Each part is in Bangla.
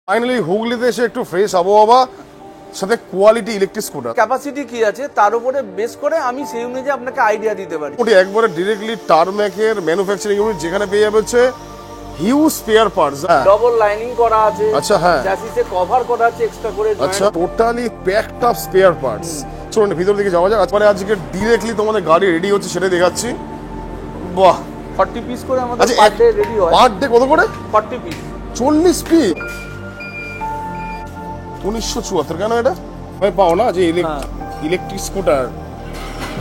ফাইনালি হুগলিতে এসে একটু ফ্রেশ আবহাওয়া সাথে কোয়ালিটি ইলেকট্রিক স্কুটার। ক্যাপাসিটি কি আছে তার উপরে বেস করে আমি সেই অনুযায়ী আপনাকে আইডিয়া দিতে পারি। ওটি একবারে ডিরেক্টলি টারম্যাকের ম্যানুফ্যাকচারিং ইউনিট, যেখানে পেয়ে যাবে হচ্ছে huge spare parts. Double lining করা আছে। আচ্ছা, হ্যাঁ, চ্যাসিসে কভার করা আছে এক্সট্রা করে। আচ্ছা, totally packed up spare parts. চলুন ভিতর দিকে যাওয়া যাক। আজকে ডিরেক্টলি তোমাদের গাড়ি রেডি হচ্ছে সেটা দেখাচ্ছি। বাহ, 40 পিস করে আমাদের পার ডে রেডি হয়। পার ডে কত করে? 40 পিস। 40 পিস 1974। কেন এটা ভাই পাও না যে ইলেকট্রিক স্কুটার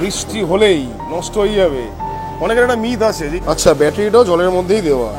বৃষ্টি হলেই নষ্ট হয়ে যাবে? অনেকের একটা মিথ আছে। আচ্ছা, ব্যাটারিটাও জলের মধ্যেই দেওয়া।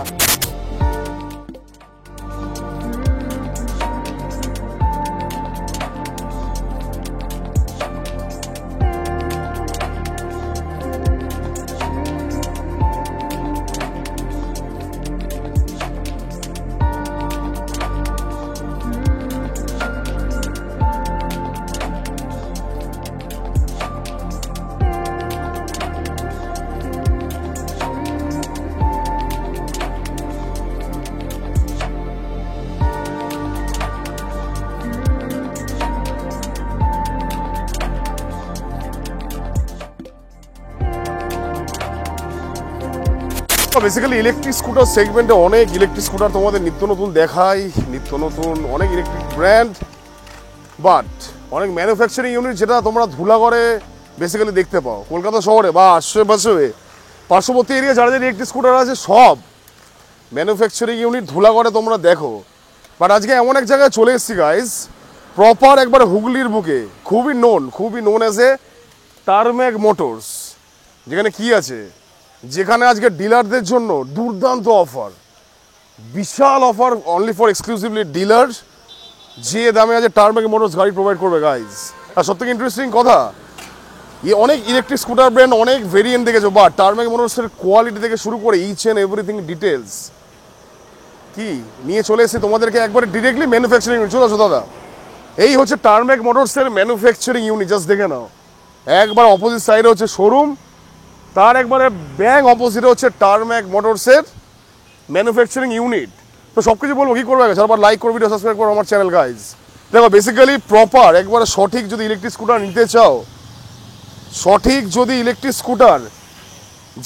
বেসিক্যালি ইলেকট্রিক স্কুটার সেগমেন্টে অনেক ইলেকট্রিক স্কুটার তোমাদের নিত্য নতুন দেখায়, নিত্য নতুন অনেক ইলেকট্রিক ব্র্যান্ড, বাট অনেক ম্যানুফ্যাকচারিং ইউনিট যেটা তোমরা ধুলাগড়ে বেসিক্যালি দেখতে পাও। কলকাতা শহরে বা আশেপাশে পার্শ্ববর্তী এরিয়া যারা যে ইলেকট্রিক স্কুটার আছে সব ম্যানুফ্যাকচারিং ইউনিট ধুলাগড়ে তোমরা দেখো। বাট আজকে এমন এক জায়গায় চলে এসেছি গাইজ, প্রপার একবার হুগলির বুকে, খুবই known as a Tarmac Motors. যেখানে কি আছে, যেখানে আজকে ডিলারদের জন্য দুর্দান্ত অফার, বিশাল offer only for exclusively dealer, যে দামে আজ টারম্যাক মোটরস গাড়ি প্রোভাইড করবে গাইজ। আর সবথেকে ইন্টারেস্টিং কথা, অনেক ইলেকট্রিক স্কুটার ব্র্যান্ড অনেক ভেরিয়েন্ট দেখেছো, বা টারম্যাক মোটরসের কোয়ালিটি থেকে শুরু করে ইচ অ্যান্ড এভরিথিং ডিটেলস কি নিয়ে চলে এসে তোমাদেরকে একবারে ডিরেক্টলি ম্যানুফ্যাকচারিং ইউনিট। চলে আসো দাদা, এই হচ্ছে টারম্যাক মোটরসের ম্যানুফ্যাকচারিং ইউনিট। জাস্ট দেখে নাও, একবার অপোজিট সাইডে হচ্ছে শোরুম, তার একবারে ব্যাং অপোজিটে হচ্ছে টারম্যাক মোটরসের ম্যানুফ্যাকচারিং ইউনিট। তো সব কিছু বলবো, কী করবে আবার লাইক করো, ভিডিও সাবস্ক্রাইব করো আমার চ্যানেল গাইজ। দেখো বেসিক্যালি প্রপার একবারে সঠিক যদি ইলেকট্রিক স্কুটার নিতে চাও, সঠিক যদি ইলেকট্রিক স্কুটার,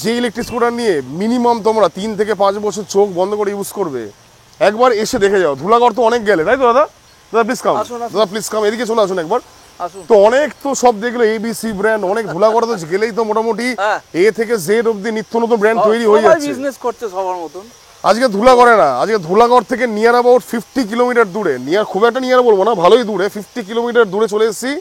যে ইলেকট্রিক স্কুটার নিয়ে মিনিমাম তোমরা 3 থেকে 5 বছর চোখ বন্ধ করে ইউজ করবে, একবার এসে দেখে যাও। ধুলাগড় তো অনেক গেলে, তাই তো দাদা? দাদা প্লিজ কাম, দাদা প্লিজ কাম, এদিকে চলে আসুন একবার। তো অনেক তো সব দেখলো এবিসি ব্র্যান্ড, অনেক ধুলাগড়ে তো গেলেই তো মোটামুটি এ থেকে জেড অব্দি নিত্য নতুন ব্র্যান্ড তৈরি হয়ে যাচ্ছে, বিজনেস করছে সবার মতন। আজকে ধুলাগড়ে না, আজকে ধুলাগড় থেকে নিয়ার অ্যাবাউট 50 কিলোমিটার দূরে, নিয়ার খুব একটা নিয়ার বলবো না, ভালোই দূরে, 50 কিলোমিটার দূরে চলে এসেছি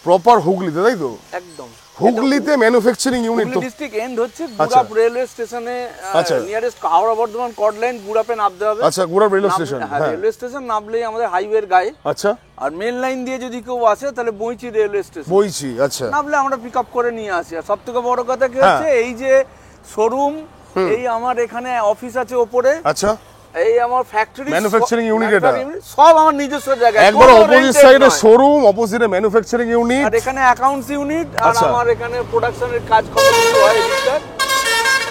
প্রপার হুগলিতে, তাই তো? একদম হুগলিতে ম্যানুফ্যাকচারিং ইউনিট। তো ডিস্ট্রিক্ট এন্ড হচ্ছে গুড়াপ রেলওয়ে স্টেশনে, nearest Howrah Bardhaman chord line, গুড়াপে নামতে হবে। আচ্ছা, গুড়াপ রেলওয়ে স্টেশন, হ্যাঁ রেলওয়ে স্টেশন নামলেই আমাদের হাইওয়ের গায়ে। আচ্ছা, আর মেন লাইন দিয়ে যদি কেউ আসে তাহলে বইচি রেলওয়ে স্টেশন, বইচি, আচ্ছা, নামলে আমরা পিক আপ করে নিয়ে আসি। আর সবথেকে বড় কথা কি হচ্ছে, এই যে শোরুম, এই আমার এখানে অফিস আছে ওপরে, আচ্ছা, এই আমার ফ্যাক্টরি, ম্যানুফ্যাকচারিং ইউনিট, এটা সব আমার নিজস্ব জায়গা। একবার অপোজিট সাইডে শোরুম, অপোজিটে ম্যানুফ্যাকচারিং ইউনিট, আর এখানে অ্যাকাউন্টস ইউনিট, আর আমার এখানে প্রোডাকশনের কাজ করা হয় এদিকটা।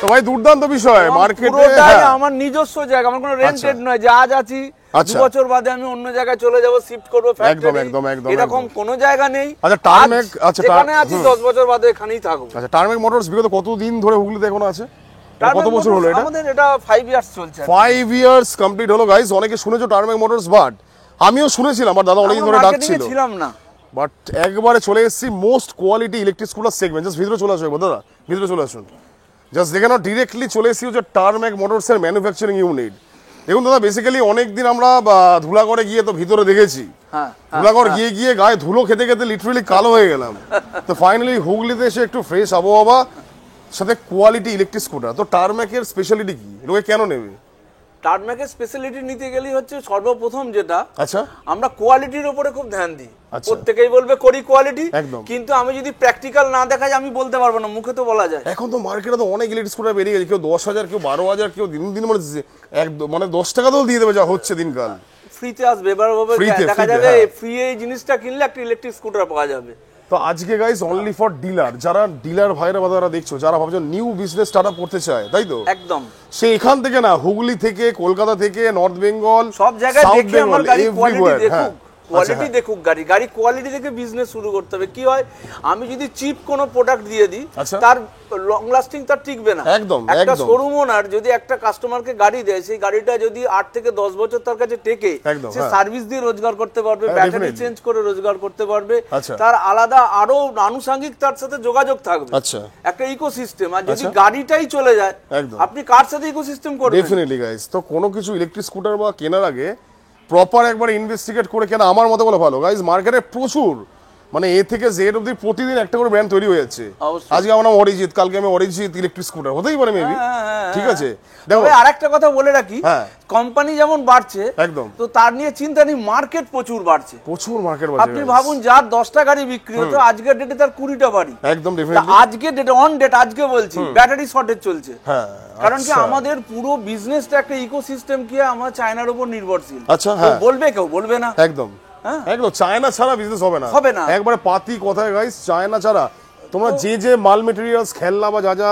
তো ভাই দুর্দান্ত বিষয়, মার্কেটে পুরোটাই আমার নিজস্ব জায়গা, আমার কোনো রেন্টেড নয় যে আজ আছি 2 বছর বাদে আমি অন্য জায়গায় চলে যাব, শিফট করব ফ্যাক্টরি, এরকম কোনো জায়গা নেই। আচ্ছা, টারম্যাক, আচ্ছা এখানে আছি 10 বছর বাদে এখানেই থাকব। আচ্ছা, টারম্যাক মোটরস বিগত কতদিন ধরে হুগলিতে এখন আছে? কত বছর হলো এটা? আমাদের এটা 5 ইয়ার্স চলছে। 5 ইয়ার্স কমপ্লিট হলো গাইস। অনেকে শুনেছো টারম্যাক মোটরস, বাট আমিও শুনেছিলাম, আমার দাদা অনেকদিন ধরে ডাকছিল, ছিলাম না, বাট একবারে চলে এসেছি most quality electric scooter segment. Just ভিতরে চলে আসো একবার দাদা, ভিতরে চলে আসুন। জাস্ট দেখে নাও, ডিরেক্টলি চলে এসেছি হচ্ছে টারম্যাক মোটরসের ম্যানুফ্যাকচারিং ইউনিট। দেখুন দাদা, বেসিক্যালি অনেকদিন আমরা ধুলাগড়ে গিয়ে তো ভিতরে দেখেছি, ধুলাগড় গিয়ে গায়ে ধুলো খেতে খেতে লিটারালি কালো হয়ে গেলাম। তো ফাইনালি হুগলিতে এসে একটু ফ্রেশ আবহাওয়া সাথে কোয়ালিটি ইলেকট্রিক স্কুটার। তো টারম্যাকের স্পেশালিটি কি, লোকে কেন নেবে? টারম্যাকের স্পেশালিটি নিতে গেলে হচ্ছে সর্বপ্রথম যেটা, আচ্ছা, আমরা কোয়ালিটির উপরে খুব ধ্যান দিই। প্রত্যেকেই বলবে করি কোয়ালিটি, কিন্তু আমি যদি প্র্যাকটিক্যাল না দেখাই আমি বলতে পারবো না, মুখে তো বলা যায়। এখন তো মার্কেটে তো অনেক ইলেকট্রিক স্কুটার বেরিয়ে গেছে, কেউ 10,000, কেউ 12,000, কেউ দিন মানে 10 টাকা তো দিয়ে দেবে, যা হচ্ছে দিনকাল। ফ্রিতে আসবে, এবার দেখা যাবে ফ্রি এই জিনিসটা কিনলে একটা ইলেকট্রিক স্কুটার পাওয়া যাবে। তো আজকে গাইস অনলি ফর ডিলার, যারা ডিলার ভাইরা বা যারা দেখছো, যারা ভাবছো নিউ বিজনেস স্টার্টআপ করতে চায়, তাই তো একদম সে এখান থেকে না, হুগলি থেকে, কলকাতা থেকে, নর্থ বেঙ্গল, সব জায়গায় দেখে আমার গাড়ি কোয়ালিটি দেখুক, কোয়ালিটি হ্যাঁ। দেখুক, গাড়ি কোয়ালিটি দেখে বিজনেস শুরু করতে হবে। কি হয়, আমি যদি চিপ কোনো প্রোডাক্ট দিয়ে দিই, তার লং লাস্টিং তার টিকবে না। একদম একটা শোরুম ওনার যদি একটা কাস্টমারকে গাড়ি দেয়, সেই গাড়িটা যদি 8 থেকে 10 বছর তার কাছে টেকে, সে সার্ভিস দিয়ে রোজগার করতে পারবে, ব্যাটারি চেঞ্জ করে রোজগার করতে পারবে, তার আলাদা আরো আনুষঙ্গিক তার সাথে যোগাযোগ থাকবে, একটা ইকোসিস্টেম। আর যদি গাড়িটাই চলে যায়, আপনি কার সাথে ইকোসিস্টেম করবেন? ডেফিনেটলি গাইস, তো কোনো কিছু ইলেকট্রিক স্কুটার বা কেনার আগে প্রপার একবার ইনভেস্টিগেট করে কেনা আমার মতে বলে ভালো। গাইস মার্কেটে প্রচুর, মানে এ থেকে জেড অবধি প্রতিদিন একটা করে ব্র্যান্ড তৈরি হয়ে যাচ্ছে। আজকে আমার নাম অরিজিৎ, কালকে আমি অরিজিৎ ইলেকট্রিক স্কুটার হতেই পারে মেবি, ঠিক আছে। দেখো আরেকটা কথা বলে রাখি, কোম্পানি যেমন বাড়ছে একদম, তো তার নিয়ে চিন্তা নেই, মার্কেট প্রচুর বাড়ছে, প্রচুর মার্কেট বাড়ছে। আপনি ভাবুন, যার 10টা গাড়ি বিক্রি হতো, আজকের ডেটে তার 20টা বাড়ি। একদম ডেফিনেটলি আজকে ডেটে, অন ডেট আজকে বলছি, ব্যাটারি শর্টেজ চলছে। কারণ কি, আমাদের পুরো বিজনেসটা একটা ইকোসিস্টেম কি, আমরা চায়নার উপর নির্ভরশীল। আচ্ছা, বলবে কেউ, বলবে না, একদম একদম চায়না ছাড়া বিজনেস হবে না, হবে না, একবারে পাতি কথায় গাইস। চায়না ছাড়া তোমরা যে মাল মেটেরিয়ালস, খেলনা বা যা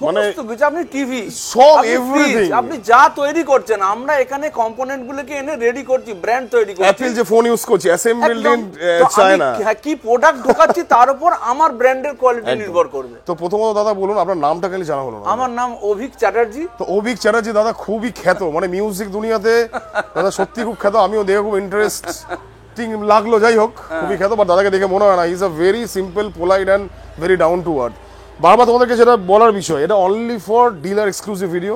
মানে আপনি টিভি সব এভরিথিং আপনি যা তৈরি করছেন, আমরা এখানে কম্পোনেন্ট গুলোকে এনে রেডি করছি, ব্র্যান্ড তৈরি করছি। অ্যাপল যে ফোন ইউজ করছি অ্যাসেম্বলড ইন চায়না, কি প্রোডাক্ট ঢোকাচ্ছি তার উপর আমার ব্র্যান্ডের কোয়ালিটি নির্ভর করবে। তো প্রথমত দাদা বলুন আপনার নামটা খালি জানা হলো না। আমার নাম অভিক চ্যাটার্জি। তো অভিক চ্যাটার্জি দাদা খুবই খ্যাত, মানে মিউজিক দুনিয়াতে দাদা সত্যি খুব খ্যাত। আমিও দেখে খুব ইন্টারেস্টিং লাগলো, যাই হোক খুবই খ্যাত। বাট দাদাকে দেখে মনে হয় না, he is a very simple, polite and very down to earth. বারবার তোমাদেরকে যেটা বলার বিষয়, এটা only for dealer exclusive video.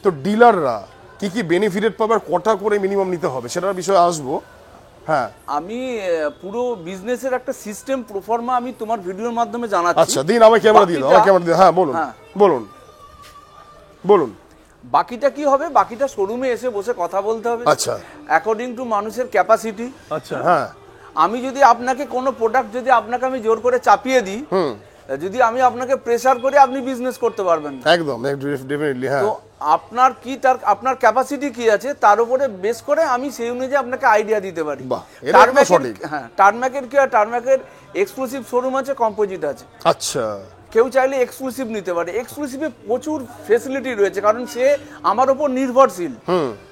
তো ডিলাররা কি কি বেনিফিটেড পাবে আর কটা করে মিনিমাম নিতে হবে সেটার বিষয়ে আসবো। হ্যাঁ, আমি পুরো বিজনেসের একটা সিস্টেম প্রোফর্মা আমি তোমার ভিডিওর মাধ্যমে জানাচ্ছি। আচ্ছা দিন, আমাকে ক্যামেরা দিয়ে দাও, আমাকে ক্যামেরা দিয়ে। হ্যাঁ বলুন বলুন বলুন। বাকিটা কি হবে, বাকিটা শোরুমে এসে বসে কথা বলতে হবে। আচ্ছা, অ্যাকর্ডিং টু মানুষের ক্যাপাসিটি। আচ্ছা, হ্যাঁ, আমি যদি আপনাকে কোনো প্রোডাক্ট যদি আপনাকে আমি জোর করে চাপিয়ে দিই, যদি আমি আপনাকে প্রেসার করে, আপনি বিজনেস করতে পারবেন না। একদম ডেফিনেটলি। হ্যাঁ, তো আপনার কি, আপনার ক্যাপাসিটি কি আছে তার উপরে বেস করে আমি সেই অনুযায়ী আপনাকে আইডিয়া দিতে পারি। টার্মাকের কি, আর টার্মাকের এক্সক্লুসিভ শোরুম আছে, কম্পোজিট আছে। আচ্ছা, কেউ চাইলে এক্সক্লুসিভ নিতে পারে। এক্সক্লুসিভে প্রচুর ফেসিলিটি রয়েছে, কারণ সে আমার উপর নির্ভরশীল,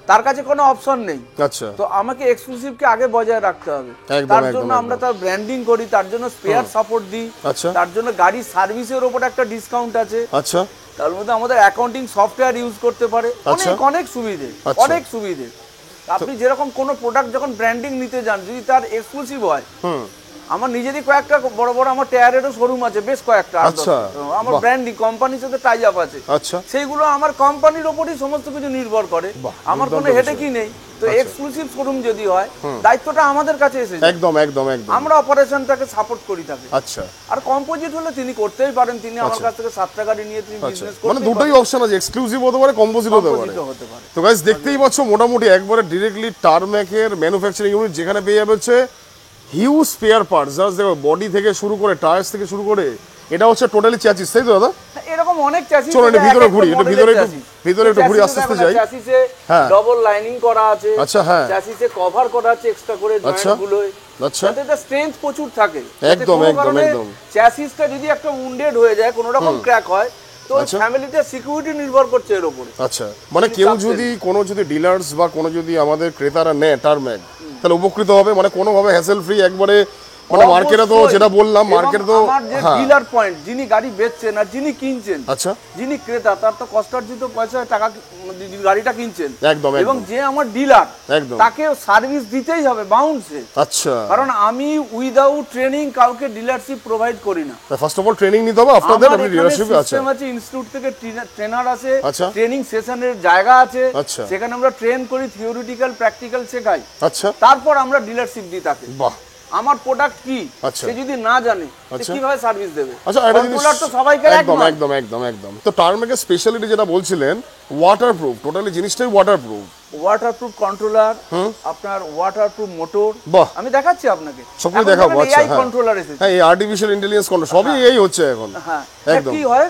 তার কাছে কোনো অপশন নেই। আচ্ছা, তো আমাকে এক্সক্লুসিভকে আগে বজায় রাখতে হবে। তার জন্য আমরা তার ব্র্যান্ডিং করি, তার জন্য স্পেয়ার সাপোর্ট দিই, তার জন্য গাড়ি সার্ভিসের উপর একটা ডিসকাউন্ট আছে। আচ্ছা, তার মধ্যে আমাদের অ্যাকাউন্টিং সফটওয়্যার ইউজ করতে পারে, অনেক সুবিধে, অনেক সুবিধে। আপনি যেরকম কোনো প্রোডাক্ট যখন ব্র্যান্ডিং নিতে যান, যদি তার এক্সক্লুসিভ হয়, আমার নিজেরই কয়েকটা বড় বড় আমার টায়ারেরও শোরুম আছে, বেশ কয়েকটা। আমার ব্র্যান্ডিং কোম্পানির সাথে টাই আপ আছে, সেইগুলো আমার কোম্পানির উপরই সমস্ত কিছু নির্ভর করে, আমার কোনো হেডেকই নেই। তো এক্সক্লুসিভ শোরুম যদি হয়, দায়িত্বটা আমাদের কাছে এসে যায়। একদম একদম একদম, আমরা অপারেশনটাকে সাপোর্ট করি তাকে। আচ্ছা, আর কম্পোজিট হলে তিনি করতেই পারেন, তিনি আমার কাছ থেকে 7টা গাড়ি নিয়ে তিনি বিজনেস করতে মানে দুটোই অপশন আছে, এক্সক্লুসিভ হতে পারে, কম্পোজিট হতে পারে। তো গাইস দেখতেই পাচ্ছ মোটামুটি একবারে ডিরেক্টলি টারম্যাকের ম্যানুফ্যাকচারিং ইউনিট, যেখানে পেয়ে যাবে হচ্ছে হিউজ স্পেয়ার পার্টস। জাস্ট দেখো, বডি থেকে শুরু করে, টায়ার্স থেকে শুরু করে, এটা হচ্ছে টোটালি চ্যাসিস, তাই তো দাদা? এরকম অনেক চ্যাসিস। চলো এটা ভিতরে ঘুরি, এটা ভিতরে একটু ঘুরি, আস্তে আস্তে যাই। চ্যাসিসে ডাবল লাইনিং করা আছে। আচ্ছা, হ্যাঁ, চ্যাসিসে কভার করা আছে এক্সট্রা করে জয়েন্টগুলো। আচ্ছা, যাতে এটা স্ট্রেংথ প্রচুর থাকে। একদম একদম একদম। চ্যাসিসটা যদি একটা উন্ডেড হয়ে যায়, কোনো রকম ক্র্যাক হয়, তো ফ্যামিলিতে সিকিউরিটি নির্ভর করছে এর উপরে। আচ্ছা, মানে কেউ যদি কোনো যদি ডিলার্স বা কোনো যদি আমাদের ক্রেতারা নেয় টারম্যাক, তাহলে উপকৃত হবে, মানে কোনোভাবে হ্যাসেল ফ্রি একবারে। মানে মার্কেটে তো যেটা বললাম, মার্কেটে তো আমার যে ডিলার পয়েন্ট, যিনি গাড়ি বেচছেন আর যিনি কিনছেন, আচ্ছা, যিনি ক্রেতা, তার তো কষ্টার্জিত পয়সা টাকা গাড়িটা কিনছেন। একদম, এবং যে আমার ডিলার, একদম, তাকে সার্ভিস দিতেই হবে বাউন্সে। আচ্ছা, কারণ আমি উইদাউট ট্রেনিং কাউকে ডিলারশিপ প্রোভাইড করি না। ফার্স্ট অফ অল ট্রেনিং নিতে হবে, আফটার দ্যাট আপনি ডিলারশিপে আছে। সিস্টেম আছে, ইনস্টিটিউট থেকে ট্রেনার আছে, ট্রেনিং সেশনের জায়গা আছে, সেখানে আমরা ট্রেন করি, থিওরিটিক্যাল প্র্যাকটিক্যাল শেখাই। আচ্ছা, তারপর আমরা ডিলারশিপ দিই তাকে। বাহ, আমার প্রোডাক্ট কি সে যদি না জানে, কিভাবে সার্ভিস দেবে? আচ্ছা, এটা কন্ট্রোলার তো সবাইকে একদম একদম একদম একদম। তো টারম্যাকের স্পেশালিটি যেটা বলছিলেন, ওয়াটারপ্রুফ, টোটালি জিনিসটাই ওয়াটারপ্রুফ। ওয়াটারপ্রুফ কন্ট্রোলার, আপনার ওয়াটারপ্রুফ মোটর। আমি দেখাচ্ছি আপনাকে, সবই দেখাবো। আচ্ছা, এআই কন্ট্রোলার এসেছে। হ্যাঁ, এই আর্টিফিশিয়াল ইন্টেলিজেন্স কন্ট্রোল সবই এই হচ্ছে এখন। হ্যাঁ, কি হয়,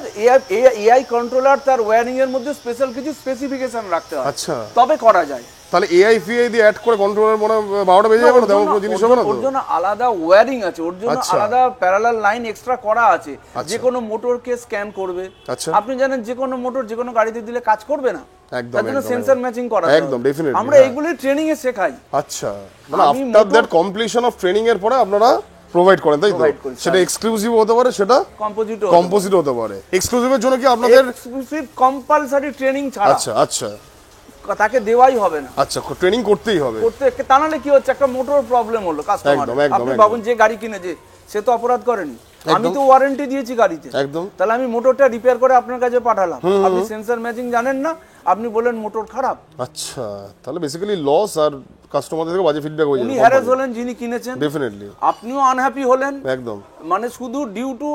এআই কন্ট্রোলার তার ওয়্যারিং এর মধ্যে স্পেশাল কিছু স্পেসিফিকেশন রাখতে হয়, আচ্ছা, তবে করা যায়। তাহলে এআই ফিআই দিয়ে অ্যাড করে কন্ট্রোলার মনে হয় 12টা বেজে যাবে না, তেমন কোনো জিনিস হবে না তো? ওর জন্য আলাদা ওয়্যারিং আছে, ওর জন্য আলাদা প্যারালাল লাইন এক্সট্রা করা আছে, যে কোনো মোটরকে স্ক্যান করবে। আচ্ছা, আপনি জানেন যে কোনো মোটর যে কোনো গাড়িতে দিলে কাজ করবে না, একদম তার জন্য সেন্সর ম্যাচিং করা আছে। একদম ডেফিনেটলি আমরা এগুলি ট্রেনিং এ শেখাই। আচ্ছা, মানে after that completion of training এর পরে আপনারা প্রোভাইড করেন, তাই তো? সেটা এক্সক্লুসিভ হতে পারে, সেটা কম্পোজিট হতে পারে। এক্সক্লুসিভের জন্য কি আপনাদের এক্সক্লুসিভ কম্পালসারি ট্রেনিং ছাড়া আচ্ছা আচ্ছা তাকে দেওয়াই হবে না। আচ্ছা, ট্রেনিং করতেই হবে। তা নাহলে কি হচ্ছে, একটা মোটর প্রবলেম হলো কাস্টমার, আপনি ভাবুন যে গাড়ি কিনেছে সে তো অপরাধ করেনি, আমি তো ওয়ারেন্টি দিয়েছি গাড়িতে, একদম। তাহলে আমি মোটরটা রিপেয়ার করে আপনার কাছে পাঠালাম, আপনি সেন্সর ম্যাচিং জানেন না, আপনি বলেন মোটর খারাপ। আচ্ছা, তাহলে বেসিক্যালি লস আর কাস্টমারদের থেকে বাজে ফিডব্যাক হয়ে যাবে। উনি হ্যারাস হলেন যিনি কিনেছেন, ডেফিনেটলি আপনিও আনহ্যাপি হলেন, একদম। মানে শুধু ডিউ টু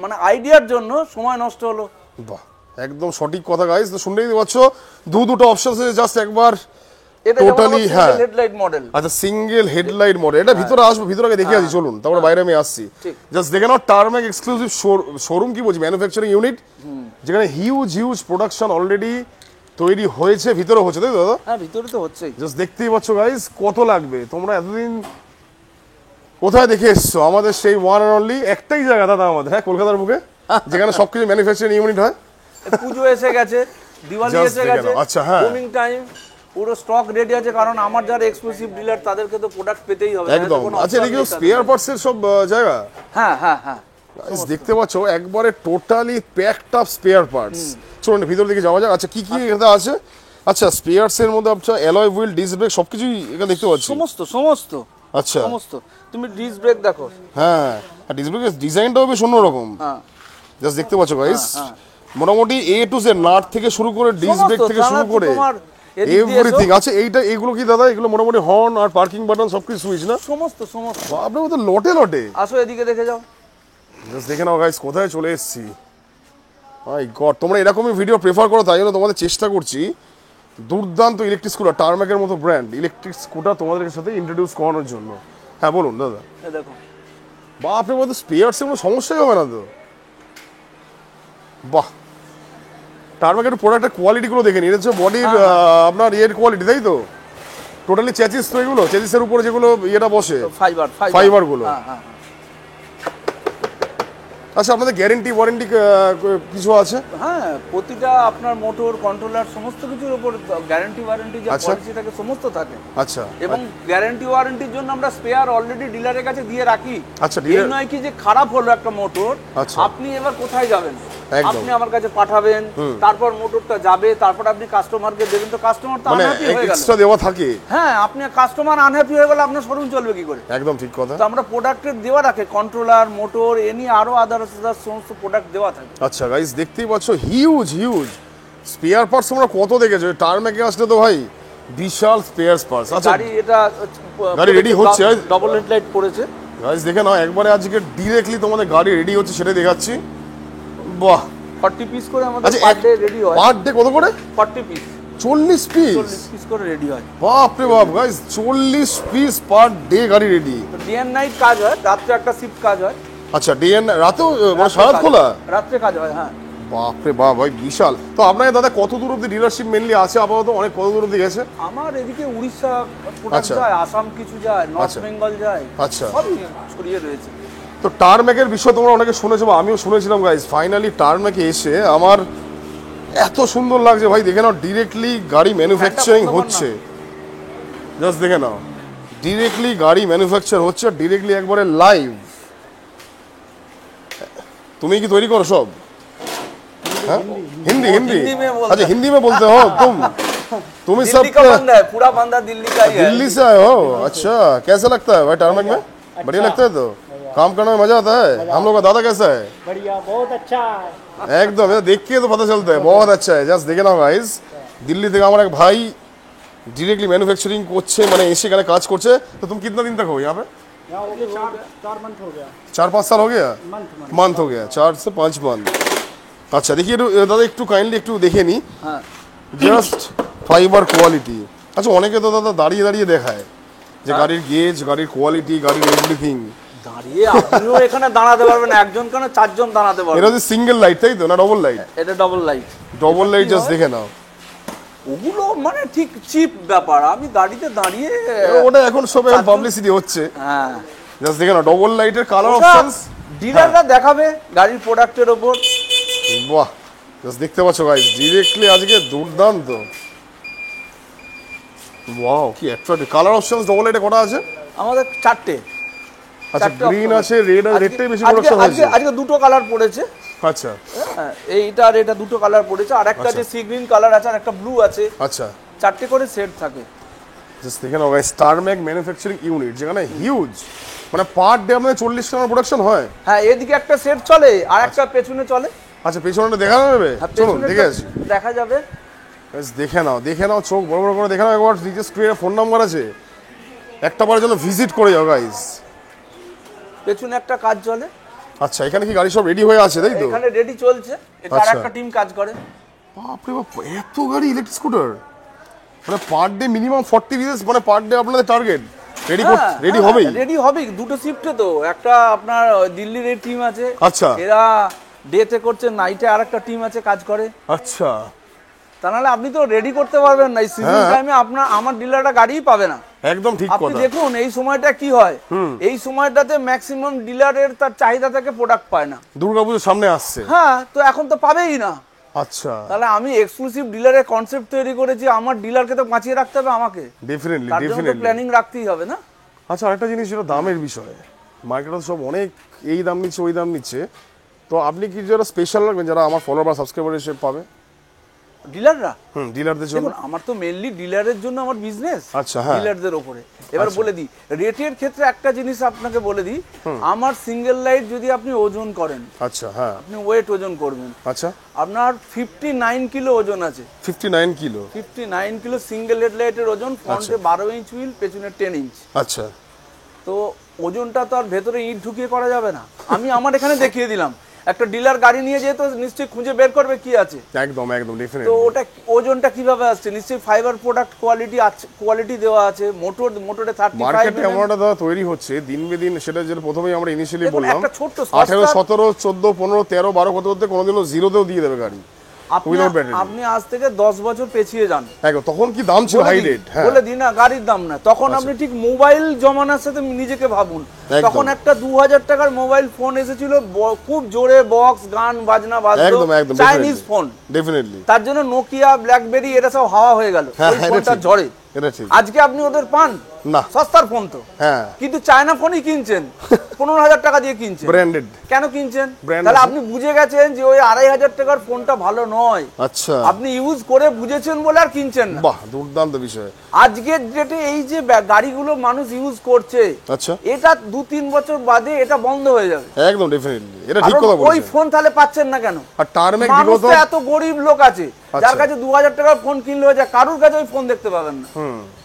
মানে আইডিয়ার জন্য সময় নষ্ট হলো। বাহ, একদম সঠিক কথা গাইস। তো শুনতেই পাচ্ছ, দুটো অপশন আছে, জাস্ট একবার এটা টোটালি হ্যাঁ হেডলাইট মডেল। আচ্ছা, সিঙ্গেল হেডলাইট মডেল। এটা ভিতরে আসবো, ভিতরে আগে দেখে আসি চলুন, তারপরে বাইরে আমি আসছি। জাস্ট দেখে নাও, টার্মেক এক্সক্লুসিভ শোরুম, কি বলছি, ম্যানুফ্যাকচারিং ইউনিট, যেখানে হিউজ প্রোডাকশন অলরেডি তৈরি হয়েছে, ভিতরে হচ্ছে, তাই তো দাদা? হ্যাঁ, ভিতরে তো হচ্ছেই। জাস্ট দেখতেই পাচ্ছ গাইস, কত লাগবে। তোমরা এতদিন কোথায় দেখে এসছো? আমাদের সেই ওয়ান অ্যান্ড অনলি একটাই জায়গা দাদা আমাদের, হ্যাঁ, কলকাতার বুকে, যেখানে সবকিছু ম্যানুফ্যাকচারিং ইউনিট হয়। পুজো এসে গেছে, দিওয়ালি এসে গেছে, আচ্ছা হ্যাঁ, বুমিং টাইম, পুরো স্টক রেডি আছে, কারণ আমার যারা এক্সক্লুসিভ ডিলার তাদেরকে তো প্রোডাক্ট পেতেই হবে একদম। আচ্ছা, এদিকে স্পেয়ার পার্টসের সব জায়গা, হ্যাঁ হ্যাঁ হ্যাঁ, দেখতে পাচ্ছ একবারে totally packed up spare parts. চলুন ভিতর দিকে যাওয়া যাক। আচ্ছা, কি কি এখানে আছে? আচ্ছা, স্পেয়ারস এর মধ্যে আচ্ছা অ্যালয় হুইল, ডিস্ক ব্রেক সবকিছুই এখানে দেখতে পাচ্ছি। সমস্ত আচ্ছা, সমস্ত। তুমি ডিস্ক ব্রেক দেখো, হ্যাঁ, আর ডিস্ক ব্রেকের ডিজাইনটাও বেশ অন্যরকম। হ্যাঁ, জাস্ট দেখতে পাচ্ছ গাইস, মোটামুটি এ টু জেড, নাট থেকে শুরু করে ডিস্ক ব্রেক থেকে শুরু করে এভরিথিং। আচ্ছা, এগুলো কি দাদা? এগুলো মোটামুটি হর্ন আর পার্কিং বাটন সবকিছু সুইচ না? সমস্ত। আপনার মতো লটে লটে। আসো এদিকে দেখে যাও, জাস্ট দেখে নাও গাইস, কোথায় চলে এসেছি। মাই গড, তোমরা এরকমই ভিডিও প্রেফার করো, তাই জন্য তোমাদের চেষ্টা করছি দুর্দান্ত ইলেকট্রিক স্কুটার, টার্মেকের মতো ব্র্যান্ড ইলেকট্রিক স্কুটার তোমাদের সাথে ইন্ট্রোডিউস করানোর জন্য। হ্যাঁ বলুন দাদা। দেখো বা আপনার মধ্যে স্পেয়ারসের কোনো সমস্যাই হবে না তো? বাহ, টার্মেকের প্রোডাক্টের কোয়ালিটিগুলো দেখে নিন। এটা হচ্ছে বডির আপনার ইয়ের কোয়ালিটি, তাই তো? টোটালি চ্যাচিস তো এগুলো, চ্যাচিসের উপরে যেগুলো ইয়েটা বসে, ফাইবারগুলো। আচ্ছা, আপনাদের গ্যারেন্টি ওয়ারেন্টি কিছু আছে? হ্যাঁ, প্রতিটা আপনার মোটর কন্ট্রোলার সমস্ত কিছুর উপর গ্যারেন্টি ওয়ারেন্টি যে পলিসি থাকে সমস্ত থাকে। আচ্ছা, এবং গ্যারেন্টি ওয়ারেন্টির জন্য আমরা স্পেয়ার অলরেডি ডিলারের কাছে দিয়ে রাখি। আচ্ছা, এই নয় কি যে খারাপ হলো একটা মোটর, আপনি এবার কোথায় যাবেন, আপনি আমার কাছে পাঠাবেন, তারপর মোটরটা যাবে, তারপর আপনি কাস্টমারকে দেবেন, তো কাস্টমার তো আনহ্যাপি হয়ে গেল, এক্সট্রা দেওয়া থাকে। হ্যাঁ, আপনি কাস্টমার আনহ্যাপি হয়ে গেল, আপনার শোরুম চলবে কি করে? একদম ঠিক কথা। তো আমরা প্রোডাক্টের দেওয়া রাখে, কন্ট্রোলার, মোটর, এনি আরো আদার্স সমস্ত প্রোডাক্ট দেওয়া থাকে। আচ্ছা গাইস, দেখতেই পাচ্ছ হিউজ স্পেয়ার পার্টস আমরা কত দেখেছো। টার্মেকে আসলে তো ভাই বিশাল স্পেয়ার পার্টস। আচ্ছা, গাড়ি রেডি হচ্ছে, ডাবল হেডলাইট পড়েছে গাইস, দেখে নাও একবারে আজকে ডিরেক্টলি তোমাদের গাড়ি রেডি হচ্ছে সেটা দেখাচ্ছি। বাহ, 40 পিস করে আমাদের পার ডে রেডি হয়। পার ডে কত করে? 40 পিস, 40 পিস করে রেডি হয়। বাপ রে বাপ গাইস, 40 পিস পার ডে গাড়ি রেডি। ডে এন্ড নাইট কাজ হয়, রাত্রে একটা শিফট কাজ হয়। আচ্ছা, ডে এন্ড রাতেও মানে সারাত খোলা? রাত্রে কাজ হয়, হ্যাঁ। বাপ রে বাপ ভাই, বিশাল। তো আপনাকে দাদা কত দূর অবধি ডিলারশিপ মেনলি আছে আপাতত? অনেক কত দূর অবধি গেছে? আমার এদিকে উড়িষ্যা প্রোডাক্ট যায়, আসাম কিছু যায়, নর্থ বেঙ্গল যায়, আচ্ছা, সবই ছড়িয়ে রয়েছে। তো টার্মেকের বিষয় তোমরা অনেকে শুনেছো, বা আমিও শুনেছিলাম গাইস। ফাইনালি টার্মেকে এসে আমার এত সুন্দর লাগছে ভাই। দেখে নাও, ডিরেক্টলি গাড়ি ম্যানুফ্যাকচারিং হচ্ছে। জাস্ট দেখে নাও, ডিরেক্টলি গাড়ি ম্যানুফ্যাকচার হচ্ছে, ডিরেক্টলি একবারে লাইভ। তুমি কি তৈরি করো সব? हिंदी अच्छा, हिंदी में बोलते हो तुम ही सब? पूरा बंदा दिल्ली का ही है। दिल्ली से आए हो? अच्छा, कैसा लगता है भाई टार्मेक में? बढ़िया लगता है? तो काम करने में मजा आता है? हम लोग का दादा कैसा है? बढ़िया, बहुत अच्छा है एकदम, देख के तो पता चलता है बहुत अच्छा है। জাস্ট দেখে নাও গাইস, দিল্লি থেকে আমার এক ভাই ডিরেক্টলি ম্যানুফ্যাকচারিং করছে, মানে এসে এখানে কাজ করছে। तो तुम कितना दिन तक हो यहाँ पे? यहाँ हो गया 4 मंथ हो गया। 4-5 साल हो गया? मंथ हो गया, 4 से 5 मंथ। আচ্ছা, দেখি একটু দাদা, একটু কাইন্ডলি একটু দেখে নি। হ্যাঁ, জাস্ট ফাইবার কোয়ালিটি। আচ্ছা, অনেকে তো দাদা দাঁড়িয়ে দাঁড়িয়ে দেখায় যে গাড়ির গেজ, গাড়ির কোয়ালিটি, গাড়ির এভরিথিং। দাঁড়িয়ে আপনিও এখানে দাঁড়াতে পারবেন, একজন কেন 4 জন দাঁড়াতে পারবেন। এটা হচ্ছে সিঙ্গেল লাইট, তাই তো? না ডবল লাইট? এটা double light. Double light, just দেখে নাও। ওগুলো মানে ঠিক চিপ ব্যাপার, আমি গাড়িতে দাঁড়িয়ে ওটা এখন সব পাবলিসিটি হচ্ছে। হ্যাঁ জাস্ট দেখে না ডবল লাইটের কালার অপশনস ডিলাররা দেখাবে গাড়ির প্রোডাক্টের ওপর। বাহ, জাস্ট দেখতে পাচ্ছ গাইস ডিরেক্টলি আজকে দুর্দান্ত। ওয়াও কি অ্যাট্রাক্টিভ কালার অপশনস ডবল লাইটে কটা আছে? আমাদের 4টে। আচ্ছা গ্রিন আছে, রেড আর রেডটাই বেশি আজকে প্রোডাকশন হয়েছে। আজকে দুটো কালার পড়েছে। আচ্ছা হ্যাঁ, এইটা আর এটা দুটো কালার পড়েছে, আর একটা আছে সি গ্রিন কালার আছে, আর একটা ব্লু আছে। আচ্ছা 4টে করে সেট থাকে। জাস্ট দেখে নাও guys star mac manufacturing unit, যেখানে হিউজ মানে পার ডে আমাদের 40 টাকার প্রোডাকশন হয়। হ্যাঁ এদিকে একটা সেট চলে আর একটা পেছনে চলে। আচ্ছা পেছনটা দেখা যাবে? হ্যাঁ, চলুন পেছনেরটা দেখে আসি। দেখা যাবে। গাইস দেখে নাও চোখ বড় বড় করে দেখে নাও একবার। নিচে স্ক্রিনে ফোন নাম্বার আছে, একটা বারের জন্য ভিজিট করে যাও গাইস। পেছনে একটা কাজ চলে। আচ্ছা এখানে কি গাড়ি সব রেডি হয়ে আছে তাই তো? এখানে রেডি চলছে, এটা আর আচ্ছা। একটা টিম কাজ করে। বাপরে বাপ, এত গাড়ি ইলেকট্রিক স্কুটার মানে পার ডে মিনিমাম 40 পিসেস, মানে পার ডে আপনাদের টার্গেট রেডি হবেই? রেডি হবেই, দুটো শিফটে তো। একটা আপনার দিল্লির এই টিম আছে, আচ্ছা এরা ডেতে করছে, নাইটে আর একটা টিম আছে কাজ করে। আচ্ছা তা নাহলে আপনি তো রেডি করতে পারবেন না এই সিজন টাইমে, আমার ডিলারটা গাড়িই পাবে না। একদম ঠিক আপনি কথা। দেখুন এই সময়টা কি হয়, এই সময়টাতে ম্যাক্সিমাম ডিলারের তার চাহিদা থেকে প্রোডাক্ট পায় না। দুর্গাপুজোর সামনে আসছে। হ্যাঁ তো এখন তো পাবেই না। আচ্ছা তাহলে আমি এক্সক্লুসিভ ডিলারের কনসেপ্ট তৈরি করেছি, আমার ডিলারকে তো বাঁচিয়ে রাখতে হবে আমাকে, ডেফিনেটলি তার জন্য তো ডেফিনেটলি। প্ল্যানিং রাখতেই হবে না। আচ্ছা আরেকটা জিনিস, যেটা দামের বিষয়ে, মার্কেটে সব অনেক এই দাম নিচ্ছে ওই দাম নিচ্ছে, তো আপনি কি যারা স্পেশাল রাখবেন যারা আমার ফলোয়ার বা সাবস্ক্রাইবার হিসেবে পাবে? ডিলাররা ডিলারদের জন্য? দেখুন আমার তো মেইনলি ডিলারের জন্য আমার বিজনেস, আচ্ছা, হ্যাঁ। ডিলারদের উপরে। এবার বলে দিই রেটের ক্ষেত্রে একটা জিনিস আপনাকে বলে দিই, আমার সিঙ্গেল লাইট যদি আপনি ওজন করেন, আচ্ছা হ্যাঁ আপনি ওয়েট ওজন করবেন, আচ্ছা আপনার 59 কিলো ওজন আছে। 59 কিলো? 59 কিলো সিঙ্গেল হেডলাইটের ওজন, ফ্রন্টে 12 ইঞ্চ হুইল, পেছনে 10 ইঞ্চ। আচ্ছা তো ওজনটা তো আর ভেতরে ইট ঢুকিয়ে করা যাবে না। আমি আমার এখানে দেখিয়ে দিলাম, একটা ডিলার গাড়ি নিয়ে যেত নিশ্চয়ই খুঁজে বের করবে কি আছে। একদম একদম তো ডেফিনেটলি। ওটা ওজনটা কিভাবে আসছে, নিশ্চয়ই ফাইবার প্রোডাক্ট কোয়ালিটি আছে, কোয়ালিটি দেওয়া আছে। মোটরে 35 মার্কেটে এমন একটা দাদা তৈরি হচ্ছে দিন বে দিন, সেটা যেটা প্রথমেই আমরা ইনিশিয়ালি দেখুন, বললাম, একটা ছোট্ট 18 17 14 15 13 12 করতে করতে কোনোদিনও জিরোতেও দিয়ে দেবে গাড়ি without battery। আপনি আজ থেকে 10 বছর পেছিয়ে যান, একদম তখন কি দাম ছিল হাই রেট? হ্যাঁ বলে দিই না গাড়ির দাম না, তখন আপনি ঠিক মোবাইল জমানার সাথে নিজেকে ভাবুন। একদম। তখন একটা 2000 টাকার মোবাইল ফোন এসেছিল, খুব জোরে বক্স গান বাজনা বাজতো, একদম একদম চাইনিজ ফোন। ডেফিনেটলি তার জন্য নোকিয়া ব্ল্যাকবেরি এরা সব হাওয়া হয়ে গেল, হ্যাঁ, ওই হ্যাঁ, ফোনটা এটা ঠিক। ঝড়ে। এটা ঠিক। আজকে আপনি ওদের পান না। সস্তার ফোন তো, হ্যাঁ কিন্তু চায়না ফোনই কিনছেন 15,000 টাকা দিয়ে কিনছেন। ব্র্যান্ডেড। কেন কিনছেন? Brand তাহলে আছে। আপনি বুঝে গেছেন যে ওই 2,500 টাকার ফোনটা ভালো নয়। আচ্ছা আপনি ইউজ করে বুঝেছেন বলে আর কিনছেন না। বাহ দুর্দান্ত বিষয়। আজকের ডেটে এই যে গাড়িগুলো মানুষ ইউজ করছে, আচ্ছা এটা 2-3 বছর বাদে এটা বন্ধ হয়ে যাবে। একদম ডেফিনেটলি, এটা ঠিক কারণ কথা ওই বলেছেন। ফোন তাহলে পাচ্ছেন না কেন? আর টার্মেক মানুষ বিগত তো এত গরিব লোক আছে যার কাছে 2,000 টাকার ফোন কিনলে হয়ে যায়, কারুর কাছে ওই ফোন দেখতে পাবেন না।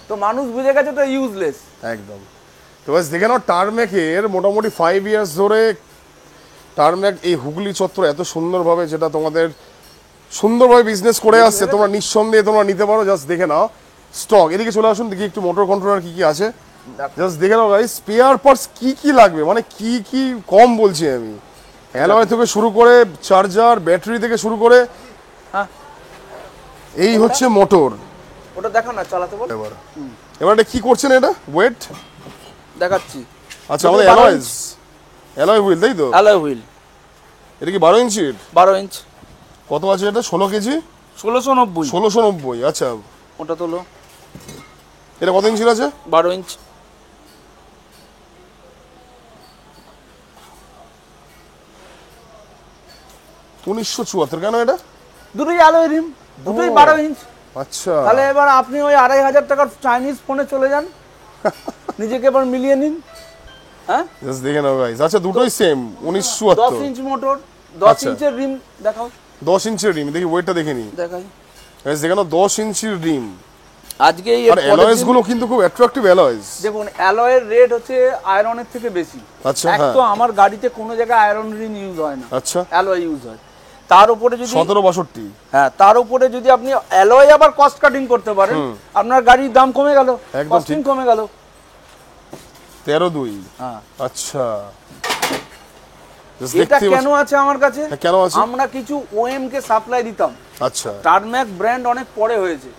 তো মানুষ বুঝে গেছে তো ইউজলেস। একদম। তো বাস দেখে নাও টার্মেকের মোটামুটি 5 ইয়ার্স ধরে টার্মেক এই হুগলি চত্বর এত সুন্দরভাবে, যেটা তোমাদের সুন্দরভাবে বিজনেস করে আসছে, তোমরা নিঃসন্দেহে তোমরা নিতে পারো। জাস্ট দেখে নাও স্টক, এদিকে চলে আসুন দেখি একটু মোটর কন্ট্রোলার কি কি আছে। জাস্ট দেখে নাও গাইস স্পেয়ার পার্টস কি কি লাগবে, মানে কি কি কম বলছি আমি, অ্যালয় থেকে শুরু করে চার্জার ব্যাটারি থেকে শুরু করে, হ্যাঁ এই হচ্ছে মোটর। ওটা দেখো না চালাতে বল। এবার এটা কি করছেন, এটা ওয়েট দেখাচ্ছি। আচ্ছা আমাদের অ্যালয় হুইল তাই তো? Alloy wheel. এটা কি 12 ইঞ্চির? 12 ইঞ্চ। কত আছে এটা? 16 কেজি? 1690। 1690। আচ্ছা ওটা তোলো। এটা কত ইঞ্চির আছে? 12 ইঞ্চ। $1974। কেন এটা? দুটোই অ্যালয় রিম, দুটোই 12 ইঞ্চ। আচ্ছা তাহলে এবার আপনি ওই 2,500 টাকার চাইনিজ ফোনে চলে যান, নিজেকে এবার মিলিয়ে নিন। হ্যাঁ জাস্ট দেখে নাও গাইস। আচ্ছা দুটোই সেম 10 1974। ইঞ্চ মোটর, 10 আচ্ছা। ইঞ্চের রিম দেখাও। 10 ইঞ্চির রিম, দেখি ওয়েটটা দেখে নি দেখাই। গাইস দেখে নাও 10 ইঞ্চির রিম। আজকে এই আর অ্যালয়েস গুলো কিন্তু খুব অ্যাট্রাকটিভ অ্যালয়েস। দেখুন অ্যালয়ের রেট হচ্ছে আয়রনের থেকে বেশি। আচ্ছা এক হ্যাঁ তো আমার গাড়িতে কোনো জায়গায় আয়রন রিম ইউজ হয় না, আচ্ছা অ্যালয় ইউজ হয়। তার উপরে যদি 1762। হ্যাঁ তার উপরে যদি আপনি অ্যালয় আবার কস্ট কাটিং করতে পারেন, আপনার গাড়ির দাম কমে গেল, একদম কস্টিং ঠিক। কমে গেল। 13.2। হ্যাঁ আচ্ছা জাস্ট এটা দেখতে কেন আছে আমার কাছে? কেন আছে? আমরা কিছু ওএম কে সাপ্লাই দিতাম। আচ্ছা টার্ম্যাক ব্র্যান্ড অনেক পরে হয়েছে,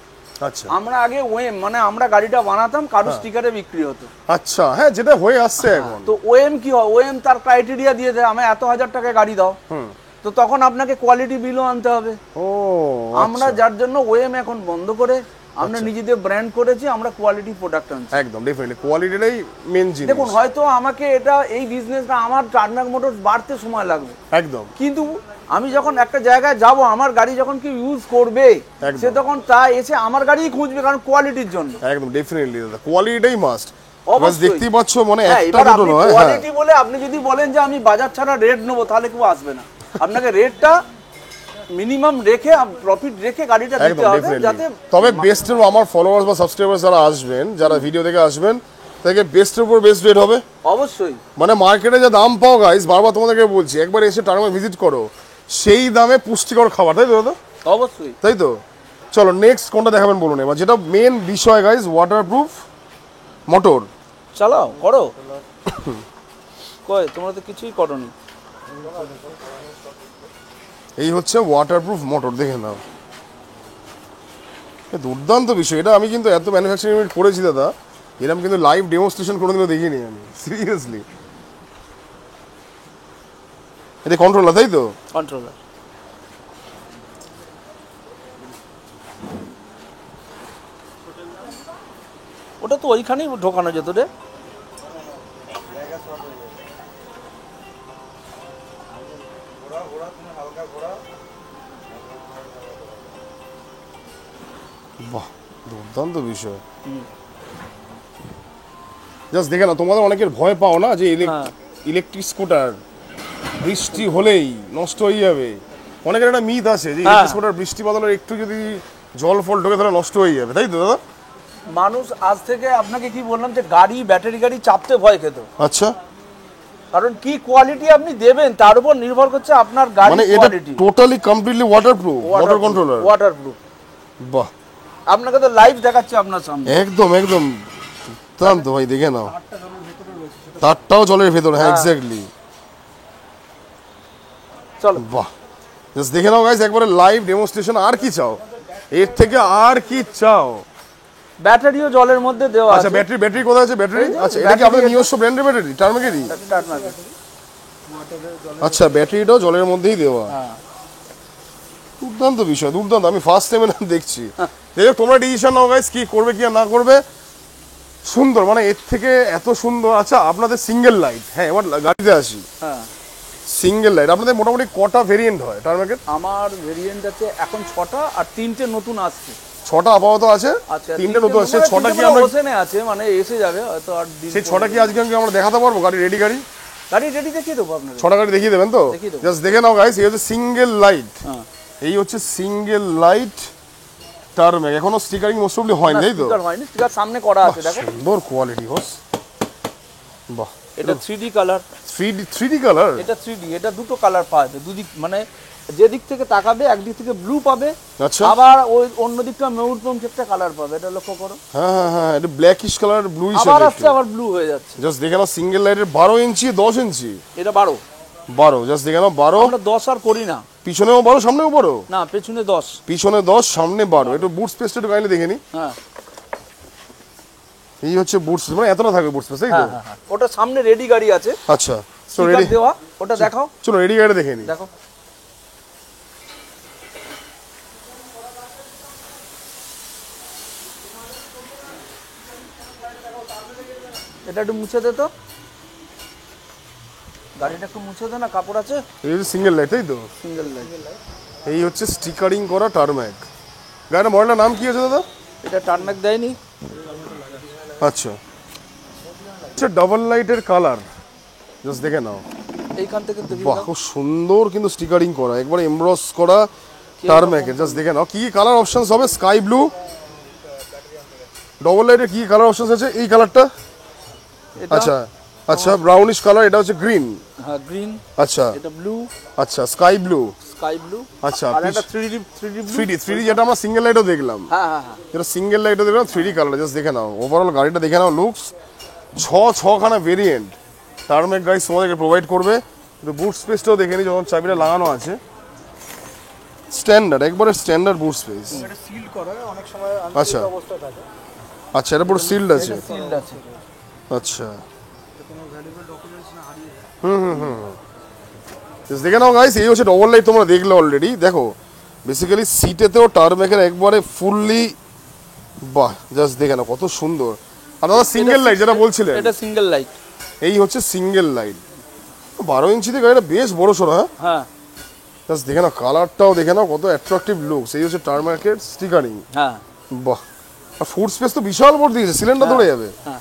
আচ্ছা আমরা আগে ওএম মানে আমরা গাড়িটা বানাতাম কারো স্টিকারে বিক্রি হতো। আচ্ছা হ্যাঁ, যেটা হয়ে আসছে এখন। তো ওএম কি হয়, ওএম তার ক্রাইটেরিয়া দিয়ে দেয় আমি এত হাজার টাকায় গাড়ি দাও, তো তখন আপনাকে কোয়ালিটি বিলও আনতে হবে। ও আমরা যার জন্য ওএম এখন বন্ধ করে আমরা নিজেদের ব্র্যান্ড করেছি, আমরা কোয়ালিটি প্রোডাক্ট আনছি। একদম ডেফিনেটলি কোয়ালিটিটাই মেন জিনিস। দেখুন হয়তো আমাকে এটা এই বিজনেসটা আমার টার্নার মোটরস বাড়তে সময় লাগবে একদম, কিন্তু আমি যখন একটা জায়গায় যাব আমার গাড়ি যখন কেউ ইউজ করবে সে তখন তা এসে আমার গাড়িই খুঁজবে, কারণ কোয়ালিটির জন্য। একদম ডেফিনেটলি দাদা, কোয়ালিটিটাই মাস্ট। অবশ্যই। দেখতেই পাচ্ছ মানে হ্যাঁ, একটা এবার দুটো আপনি নয়। কোয়ালিটি বলে আপনি যদি বলেন যে আমি বাজার ছাড়া রেট নেবো তাহলে কেউ আসবে না। আপনাকে রেটটা মিনিমাম রেখে প্রফিট রেখে গাড়িটা দিতে একদম হবে ডেফিনেটলি। যাতে তবে বেস্টের আমার ফলোয়ার্স বা সাবস্ক্রাইবার্স যারা আসবেন, যারা ভিডিও দেখে আসবেন, তাদেরকে বেস্টের উপর বেস্ট রেট হবে। অবশ্যই মানে মার্কেটে যে দাম পাও গাইস, বারবার তোমাদেরকে বলছি একবার এসে টার্মে ভিজিট করো, সেই দামে পুষ্টিকর খাবার, তাই তো দাদা? অবশ্যই। তাই তো। চলো নেক্সট কোনটা দেখাবেন বলুন এবার, যেটা মেন বিষয় গাইস, ওয়াটারপ্রুফ মোটর। চালাও করো কই তোমরা তো কিছুই করোনি। এই হচ্ছে ওয়াটারপ্রুফ মোটর, দেখে নাও দুর্দান্ত বিষয়। এটা আমি কিন্তু এত ম্যানুফ্যাকচারিং ইউনিট করেছি দাদা, এরকম কিন্তু লাইভ ডেমনস্ট্রেশন কোনোদিনও দেখিনি আমি, সিরিয়াসলি। এটা কন্ট্রোলার, তাই তো? কন্ট্রোলার। ওটা তো ওইখানেই ঢোকানো যেত রে। বাহ, দুর্দান্ত বিষয়। জাস্ট দেখে না, তোমাদের অনেকের ভয় পাও না যে ইলেকট্রিক স্কুটার বৃষ্টি হলেই নষ্ট হয়ে যাবে। অনেকের একটা মিথ আছে যে ইলেকট্রিক স্কুটার বৃষ্টি বাদলের একটু যদি জল ফল ঢোকে তাহলে নষ্ট হয়ে যাবে, তাই তো দাদা? মানুষ আজ থেকে আপনাকে কি বললাম যে গাড়ি ব্যাটারি গাড়ি চাপতে ভয় খেত। আচ্ছা, কারণ কি কোয়ালিটি আপনি দেবেন তার উপর নির্ভর করছে আপনার গাড়ির মানে এটা quality. Totally completely waterproof motor controller. Waterproof. বাহ, আপনাকে তো লাইভ দেখাচ্ছি আপনার সামনে। একদম একদম দুর্দান্ত ভাই, দেখে নাও তারটাও জলের ভেতরে। হ্যাঁ এক্স্যাক্টলি। চলো বাহ, জাস্ট দেখে নাও গাইস একবারে লাইভ ডেমনস্ট্রেশন। আর কি চাও এর থেকে, আর কি চাও? ব্যাটারিও জলের মধ্যে দেওয়া আচ্ছা আছে। ব্যাটারি কোথায় আছে? ব্যাটারি আচ্ছা, এটা কি আপনাদের নিজস্ব ব্র্যান্ডের ব্যাটারি টার্মেকেরই? আচ্ছা, ব্যাটারিটাও জলের মধ্যেই দেওয়া। দুর্দান্ত বিষয়, দুর্দান্ত। আমি ফার্স্ট টাইমে দেখছি। যাই হোক, তোমরা ডিসিশন নাও গাইস কি করবে কি না করবে। সুন্দর, মানে এর থেকে এত সুন্দর। আচ্ছা আপনাদের সিঙ্গেল লাইট, হ্যাঁ এবার গাড়িতে আসি। হ্যাঁ সিঙ্গেল লাইট আপনাদের মোটামুটি কটা ভেরিয়েন্ট হয় টার্মেকের? আমার ভেরিয়েন্ট আছে এখন 6টা আর 3টে নতুন আসছে। 6টা আপাতত আছে, আচ্ছা 3টে নতুন আছে। 6টা কি আমরা ওখানে আছে মানে এসে যাবে হয়তো 8 দিন। সেই 6টা কি আজকে আমরা দেখাতে পারবো? গাড়ি রেডি গাড়ি গাড়ি রেডি দেখিয়ে দেবো আপনাদের। 6টা গাড়ি দেখিয়ে দেবেন তো? দেখিয়ে দেবো। জাস্ট দেখে নাও গাইস, এই হচ্ছে সিঙ্গেল লাইট। হ্যাঁ এই হচ্ছে সিঙ্গেল লাইট টার্মেক। এখনো স্টিকারিং মোস্ট প্রবলি হয়নি, তাই তো? স্টিকার হয়নি, স্টিকার সামনে করা আছে দেখো। সুন্দর কোয়ালিটি হোস। বাহ, এটা 3D কালার। 3D colour? এটা 3D, এটা দুটো কালার পাবে দুদিক, মানে যে দিক থেকে তাকাবে একদিক থেকে ব্লু পাবে, আচ্ছা, আবার ওই অন্য দিকটা মেরুন পম একটা কালার পাবে। এটা লক্ষ্য করো। হ্যাঁ হ্যাঁ হ্যাঁ, এটা ব্ল্যাকিশ কালার ব্লুইশ আবার আসছে আবার ব্লু হয়ে যাচ্ছে। জাস্ট দেখে নাও সিঙ্গেল লাইটের 12 ইঞ্চি 10 ইঞ্চি। এটা 12। জাস্ট দেখে নাও 12। আমরা 10 আর করি না। পিছনেও 12 সামনেও 12? না, পেছনে 10। পিছনে 10 সামনে 12। একটু বুট স্পেসটা একটু কাইন্ডলি দেখে নি। হ্যাঁ এই হচ্ছে বুট স্পেস, মানে এতটা থাকবে বুট স্পেস, তাই তো? হ্যাঁ, ওটা সামনে রেডি গাড়ি আছে। আচ্ছা, সো স্টিকার রেডি দেওয়া, ওটা দেখাও। চলো রেডি গাড়ি দেখে নি। দেখো এটা একটু মুছে দে তো, গাড়িটা একটু মুছে দে না, কাপড় আছে। এই হচ্ছে সিঙ্গেল লাইট, তাই তো? Single light. এই হচ্ছে স্টিকারিং করা টার্ম্যাক। গাড়ির মডেলের নাম কি আছে দাদা? এটা টার্মেক দেয়নি। আচ্ছা, আচ্ছা ডাবল লাইটের কালার জাস্ট দেখে নাও। এইখান থেকে দেখিয়ে বাহ, দাও। খুব সুন্দর কিন্তু স্টিকারিং করা, একবারে এমব্রস করা টার্ম্যাকের। জাস্ট দেখে নাও কি কালার অপশনস হবে। Sky blue. ডবল লাইটের কি কালার অপশনস আছে? এই কালারটা, এটা আচ্ছা আচ্ছা ব্রাউনিশ কালার। এটা হচ্ছে গ্রিন। হ্যাঁ গ্রিন। আচ্ছা এটা ব্লু। আচ্ছা স্কাই ব্লু। Sky blue. আচ্ছা আর এটা 3D ব্লু। 3D যেটা আমরা সিঙ্গেল লাইটও দেখলাম। হ্যাঁ হ্যাঁ হ্যাঁ। যেটা সিঙ্গেল লাইটও দেখলাম 3D কালার। জাস্ট দেখে নাও ওভারঅল গাড়িটা দেখে নাও লুকস। 6খানা ভেরিয়েন্ট টার্মেক গাইস তোমাদেরকে প্রোভাইড করবে। কিন্তু বুট স্পেসটাও দেখে নি যখন চাবিটা লাগানো আছে। স্ট্যান্ডার্ড, একবারে স্ট্যান্ডার্ড বুট স্পেস। এটা সিল করা অনেক সময় আচ্ছা আনসিল অবস্থা থাকে। আচ্ছা, এটা পুরো সিলড আছে। সিল্ড আছে। আচ্ছা কোনো ভ্যালুয়েবল ডকুমেন্টস না হারিয়ে যায়। Just দেখে নাও গাইস, এই হচ্ছে ডবল লাইট, তোমরা দেখলে অলরেডি। দেখো বেসিক্যালি সিটেতেও টার্মেকের একবারে ফুললি, বাহ জাস্ট দেখে নাও কত সুন্দর। আর দাদা সিঙ্গেল লাইট যেটা বলছিলেন, এটা সিঙ্গেল লাইট। এই হচ্ছে সিঙ্গেল লাইট। 12 ইঞ্চিতে গাড়িটা বেশ বড় সড়ো। হ্যাঁ হ্যাঁ জাস্ট দেখে নাও, কালারটাও দেখে নাও কত অ্যাট্রাকটিভ লুক। এই হচ্ছে টার্মেকের স্টিকারিং। হ্যাঁ বাহ, আর ফুড স্পেস তো বিশাল বড় দিয়েছে, সিলিন্ডার ধরে যাবে। হ্যাঁ,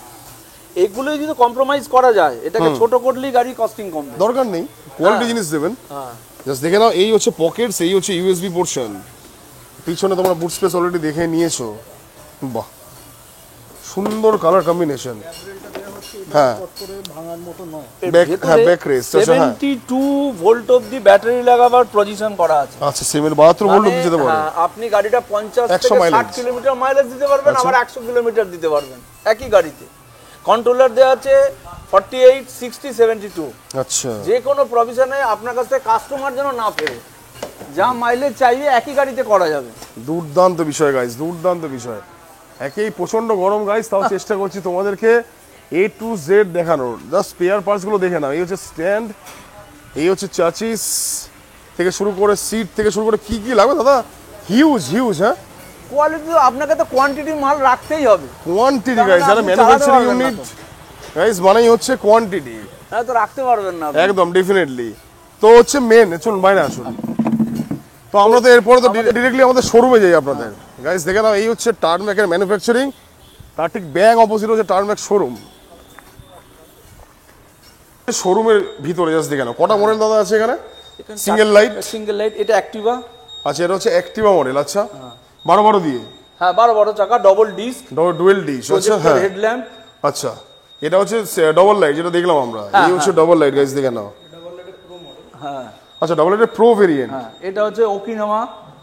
এগুলো যদি কম্প্রোমাইজ করা যায়, এটাকে ছোট করলেই গাড়ি কস্টিং কমবে। দরকার নেই, কোয়ালিটি জিনিস দেবেন। হ্যাঁ জাস্ট দেখে নাও, এই হচ্ছে পকেটস, এই হচ্ছে ইউএসবি পোর্শন। পিছনে তোমরা বুট স্পেস অলরেডি দেখে নিয়েছো। বাহ, সুন্দর কালার কম্বিনেশন। হ্যাঁ করে ভাঙার মতো নয়। ব্যাক রেস্ট আছে। হ্যাঁ 72 ভোল্ট অবধি ব্যাটারি লাগাবার পজিশন করা আছে। আচ্ছা, সেমের 72 ভোল্ট অবধি যেতে পারে। হ্যাঁ, আপনি গাড়িটা 50 100 থেকে mileage। 60 কিলোমিটার মাইলেজ দিতে পারবেন, আচ্ছা। আবার 100 কিলোমিটার দিতে পারবেন একই গাড়িতে। কন্ট্রোলার দেওয়া আছে 48, 60, 72। আচ্ছা যে কোনো প্রভিশনে আপনার কাছ থেকে কাস্টমার যেন না ফেরে, যা মাইলেজ চাইবে একই গাড়িতে করা যাবে। দুর্দান্ত বিষয় গাইস, দুর্দান্ত বিষয়। একেই প্রচন্ড গরম গাইস, তাও চেষ্টা করছি তোমাদেরকে A to Z দেখানোর। জাস্ট স্পেয়ার পার্টস গুলো দেখে নাও। এই হচ্ছে স্ট্যান্ড, এই হচ্ছে চাচিস থেকে শুরু করে সিট থেকে শুরু করে কি কি লাগবে দাদা, হিউজ হিউজ। হ্যাঁ কোয়ালিটি আপনাকে তো কোয়ান্টিটি মাল রাখতেই হবে। কোয়ান্টিটি তাহলে গাইস, যারা আপনি ম্যানুফ্যাকচারিং চালাতে পারবেন না ইউনিট গাইস মানেই হচ্ছে কোয়ান্টিটি। হ্যাঁ তো রাখতে পারবেন না আপনি। একদম ডেফিনেটলি। তো হচ্ছে মেন, চলুন বাইরে আসুন। তো আমরা তো এরপরে তো ডিরেক্টলি আমাদের শোরুমে যাই আপনাদের। গাইস দেখে নাও, এই হচ্ছে টার্মেকের ম্যানুফ্যাকচারিং, তার ঠিক ব্যাং অপোজিট হচ্ছে টার্মেক শোরুম। শোরুমের ভিতরে জাস্ট দেখে নাও কটা মডেল দাদা আছে এখানে। সিঙ্গেল লাইট, সিঙ্গেল লাইট, এটা অ্যাক্টিভা। আচ্ছা এটা হচ্ছে অ্যাক্টিভা মডেল। আচ্ছা 12 দিয়ে। হ্যাঁ 12 চাকা, ডবল ডিস্ক, ডুয়েল ডিশ। আচ্ছা হ্যাঁ হেডল্যাম্প। আচ্ছা, এটা হচ্ছে ডবল লাইট যেটা দেখলাম আমরা। এই হচ্ছে ডবল লাইট গাইস দেখে নাও। হ্যাঁ আচ্ছা ডবল লাইটের প্রো ভেরিয়েন্ট। হ্যাঁ, এটা হচ্ছে ওকিনামা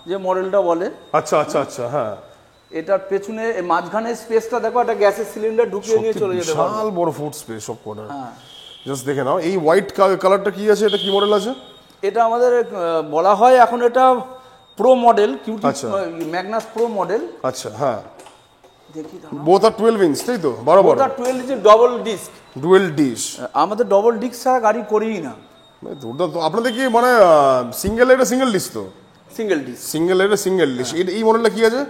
যে মডেলটা বলে। আচ্ছা আচ্ছা আচ্ছা হ্যাঁ। এটার পেছনে মাঝখানে স্পেসটা দেখো, একটা গ্যাসের সিলিন্ডার ঢুকিয়ে নিয়ে চলে যেতে পারবে। বিশাল বড় ফুড স্পেস সব কটা। হ্যাঁ জাস্ট দেখে নাও, এই হোয়াইট কালারটা কি আছে, এটা কি মডেল আছে? এটা আমাদের বলা হয় এখন এটা প্রো মডেল, কিউটি আচ্ছা। Magnus pro model. আচ্ছা হ্যাঁ, দেখি বোথ আর 12 ইঞ্চ তাই তো? 12 ওটা 12 ইঞ্চি ডবল ডিস্ক। Dual dish. আমাদের ডবল ডিস্ক ছাড়া গাড়ি করিই না। দুর্দান্ত। আপনাদের কি মানে সিঙ্গেল লাইটে সিঙ্গেল ডিশ তো? Single disc. সিঙ্গেল লাইটে সিঙ্গেল ডিশ। এই মডেলটা কি আছে?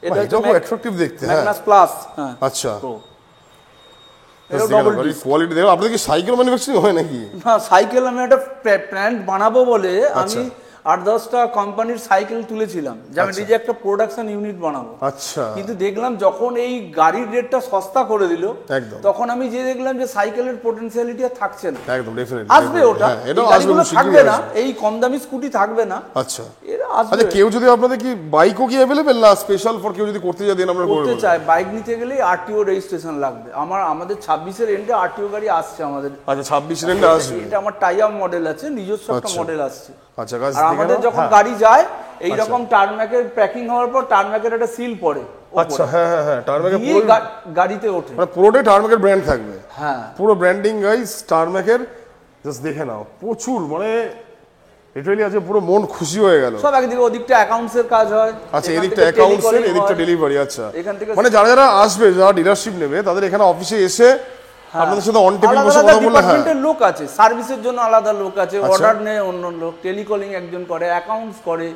এটা এটা খুব অ্যাট্রাকটিভ দেখতে। হ্যাঁ ম্যাগনাস প্লাস। হ্যাঁ আচ্ছা, প্রো। এটা এটা double disc। কোয়ালিটি দেখো। আপনাদের কি সাইকেল ম্যানুফ্যাকচারিং হয় নাকি? না, সাইকেল আমি একটা প্ল্যান্ট বানাবো বলে আমি 8-10টা কোম্পানির সাইকেল তুলেছিলাম, যে আমি নিজে একটা প্রোডাকশন ইউনিট বানাবো। আচ্ছা কিন্তু দেখলাম যখন এই গাড়ির রেটটা সস্তা করে দিল, একদম তখন আমি যে দেখলাম যে সাইকেলের পোটেনশিয়ালিটি আর থাকছে না। একদম ডেফিনেটলি আসবে ওটা, এটাও এই গাড়িগুলো আসবে, থাকবে না, এই কম দামি স্কুটি থাকবে না। আচ্ছা এরা আচ্ছা, আসবে। কেউ যদি আপনাদের কি বাইকও কি অ্যাভেলেবেল না স্পেশাল ফর কেউ যদি করতে যায় দেন আমরা করতে করব? চায়, বাইক নিতে গেলে আরটিও রেজিস্ট্রেশন লাগবে। আমাদের 26-এর এন্ডে আরটিও গাড়ি আসছে আমাদের। আচ্ছা 26 রেন্ডে আসবে। এটা আমার টাই আপ মডেল আছে, নিজস্ব একটা মডেল আসছে। আচ্ছা গাইস আর আমাদের যখন গাড়ি যায় এই রকম টার্মেকের প্যাকিং হওয়ার পর টার্মেকের একটা সিল পড়ে। আচ্ছা হ্যাঁ হ্যাঁ হ্যাঁ, টার্মেকের দিয়ে পুরো গাড়িতে ওঠে। মানে পুরোটাই টার্মেকের ব্র্যান্ড থাকবে। হ্যাঁ পুরো ব্র্যান্ডিং গাইস টার্মেকের। জাস্ট দেখে নাও প্রচুর, মানে লিটারালি আছে পুরো মন খুশি হয়ে গেল। সব একদিকে, ওদিকটা অ্যাকাউন্টস এর কাজ হয়, আচ্ছা এদিকটা অ্যাকাউন্টস এর, এদিকটা ডেলিভারি। আচ্ছা এখান থেকে মানে যারা যারা আসবে, যারা ডিলারশিপ নেবে, তাদের এখানে অফিসে এসে আপনাদের সাথে অন টেবিল বসে কথা বললে। হ্যাঁ ডিপার্টমেন্টের লোক আছে, সার্ভিসের জন্য আলাদা লোক আছে, অর্ডার নেয় অন্য লোক, টেলিকলিং একজন করে, অ্যাকাউন্টস করে।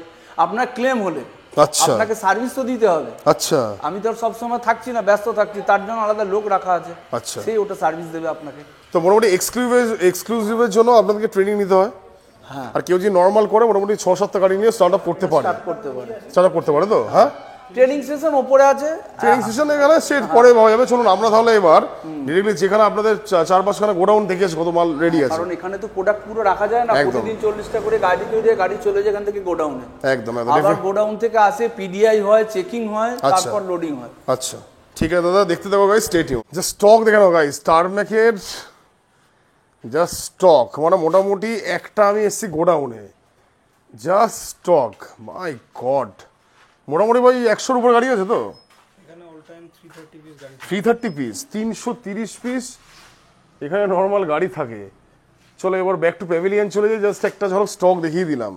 আপনার ক্লেম হলে আচ্ছা আপনাকে সার্ভিস তো দিতে হবে। আচ্ছা আমি তো সবসময় থাকছি না, ব্যস্ত থাকছি, তার জন্য আলাদা লোক রাখা আছে, আচ্ছা। সেই ওটা সার্ভিস দেবে আপনাকে। তো মোটামুটি এক্সক্লুসিভের জন্য আপনাদেরকে ট্রেনিং নিতে হয়। হ্যাঁ আর কেউ যদি নর্মাল করে মোটামুটি 6-7টা গাড়ি নিয়ে স্টার্ট আপ করতে পারে। করতে পারে, স্টার্ট আপ করতে পারে তো? হ্যাঁ ট্রেনিং সেশন ওপরে আছে, ট্রেনিং সেশন এখানে সেট পরে পাওয়া যাবে। চলুন আমরা তাহলে এবার ডিরেক্টলি যেখানে আপনাদের 4-5খানা গোডাউন দেখেছি কত মাল রেডি আছে। কারণ এখানে তো প্রোডাক্ট পুরো রাখা যায় না, একদম। প্রতিদিন 40টা করে গাড়ি তৈরি হয়, গাড়ি চলে যায় এখান থেকে গোডাউনে। একদম একদম আবার গোডাউন থেকে আসে, পিডিআই হয়, চেকিং হয়, আচ্ছা। তারপর লোডিং হয়। আচ্ছা ঠিক আছে দাদা, দেখতে থাকো guys, stay tune. Just stock দেখে নাও গাইস, টার্মেকের জাস্ট স্টক মানে মোটামুটি একটা আমি এসছি গোডাউনে, জাস্ট স্টক। মাই গড, মোটামুটি ভাই 100-র উপর গাড়ি আছে তো? এখানে অল টাইম 330 পিস গাড়ি। 330 পিস, 330 পিস এখানে নর্মাল গাড়ি থাকে। চলো এবার ব্যাক টু প্যাভিলিয়ন চলে যাই। জাস্ট একটা ঝলক স্টক দেখিয়ে দিলাম।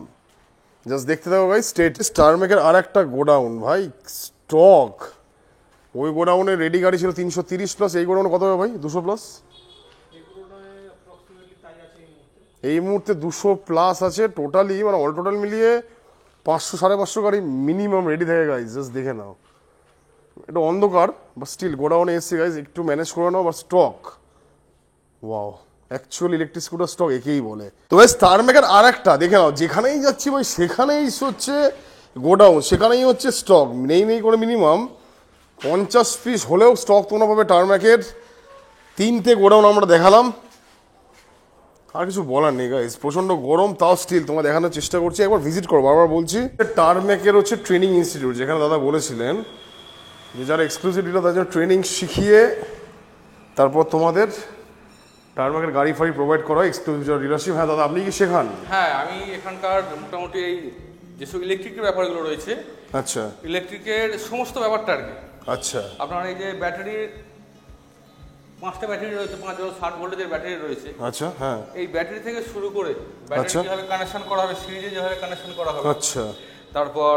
জাস্ট দেখতে থাকো ভাই স্টেট স্টার মেকের আর একটা গোডাউন ভাই স্টক। ওই গোডাউনে রেডি গাড়ি ছিল 330 প্লাস, এই গোডাউনে কত হবে ভাই? 200 প্লাস এই মুহূর্তে 200 প্লাস আছে টোটালি, মানে অল টোটাল মিলিয়ে 500-550 গাড়ি মিনিমাম রেডি থাকে গাইজ। জাস্ট দেখে নাও, এটা অন্ধকার বা স্টিল গোডাউনে এসছে গাইজ, একটু ম্যানেজ করে নাও। বা stock wow, actual electric scooter stock একেই বলে। তো ভাই স্টার মেকার আর একটা দেখে নাও, যেখানেই যাচ্ছি ভাই সেখানেই হচ্ছে গোডাউন, সেখানেই হচ্ছে স্টক। নেই করে মিনিমাম 50 পিস হলেও স্টক তোমরা পাবে টারম্যাকের। 3টে গোডাউন আমরা দেখালাম, আর কিছু বলার নেই গাইস। প্রচন্ড গরম, তাও স্টিল তোমার দেখানোর চেষ্টা করছি, একবার ভিজিট করো। বারবার বলছি টারম্যাকের হচ্ছে ট্রেনিং ইনস্টিটিউট, যেখানে দাদা বলেছিলেন যে যারা এক্সক্লুসিভ ডিলার তাদের জন্য ট্রেনিং শিখিয়ে তারপর তোমাদের টারম্যাকের গাড়ি ফাড়ি প্রোভাইড করা হয়, এক্সক্লুসিভ যারা ডিলারশিপ। হ্যাঁ দাদা, আপনি কি শেখান? হ্যাঁ, আমি এখানকার মোটামুটি এই যেসব ইলেকট্রিকের ব্যাপারগুলো রয়েছে, আচ্ছা, ইলেকট্রিকের সমস্ত ব্যাপারটা আর কি। আচ্ছা, আপনার এই যে ব্যাটারির 5টা ব্যাটারি রয়েছে, 5060 ভোল্টেজের ব্যাটারি রয়েছে। আচ্ছা, হ্যাঁ, এই ব্যাটারি থেকে শুরু করে ব্যাটারি আচ্ছা। কিভাবে কানেকশন করা হবে, সিরিজে যেভাবে কানেকশন করা হবে, আচ্ছা, তারপর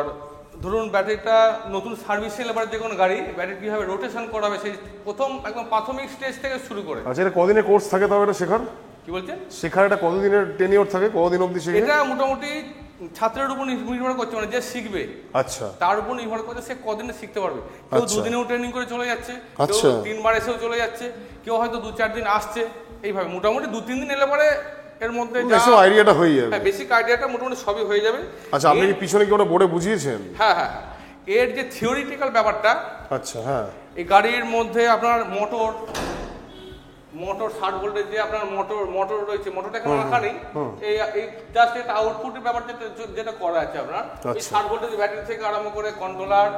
ধরুন ব্যাটারিটা নতুন সার্ভিস এবার যে কোনো গাড়ি ব্যাটারি কিভাবে রোটেশন করা হবে, সেই প্রথম একদম প্রাথমিক স্টেজ থেকে শুরু করে। আচ্ছা, এটা কদিনের কোর্স থাকে তবে এটা শেখার? কি বলছেন? শেখার এটা কতদিনের টেনিওর থাকে, কতদিন অবধি শেখে? এটা মোটামুটি ছাত্রের উপর নির্ভর করছে, মানে যে শিখবে আচ্ছা, তার উপর নির্ভর করছে সে কদিনে শিখতে পারবে। কেউ আচ্ছা। 2 দিনেও ট্রেনিং করে চলে যাচ্ছে, কেউ আচ্ছা। 3বার এসেও চলে যাচ্ছে, কেউ হয়তো 2-4 দিন আসছে। এইভাবে মোটামুটি 2-3 দিন এলে পরে এর মধ্যে বেসিক আইডিয়াটা হয়ে যাবে। হ্যাঁ, বেসিক আইডিয়াটা মোটামুটি সবই হয়ে যাবে। আচ্ছা, আপনি কি পিছনে কি ওটা বোর্ডে বুঝিয়েছেন? হ্যাঁ হ্যাঁ, এর যে থিওরিটিক্যাল ব্যাপারটা, আচ্ছা, হ্যাঁ, এই গাড়ির মধ্যে আপনার মোটর 60 ভোল্টের যে আপনার মোটর রয়েছে, মোটরটা এখানে রাখা নেই, এই জাস্ট একটা আউটপুটের ব্যাপার যেটা করা আছে আপনার এই 60 ভোল্টের ব্যাটারি থেকে আরম্ভ করে কন্ট্রোলার,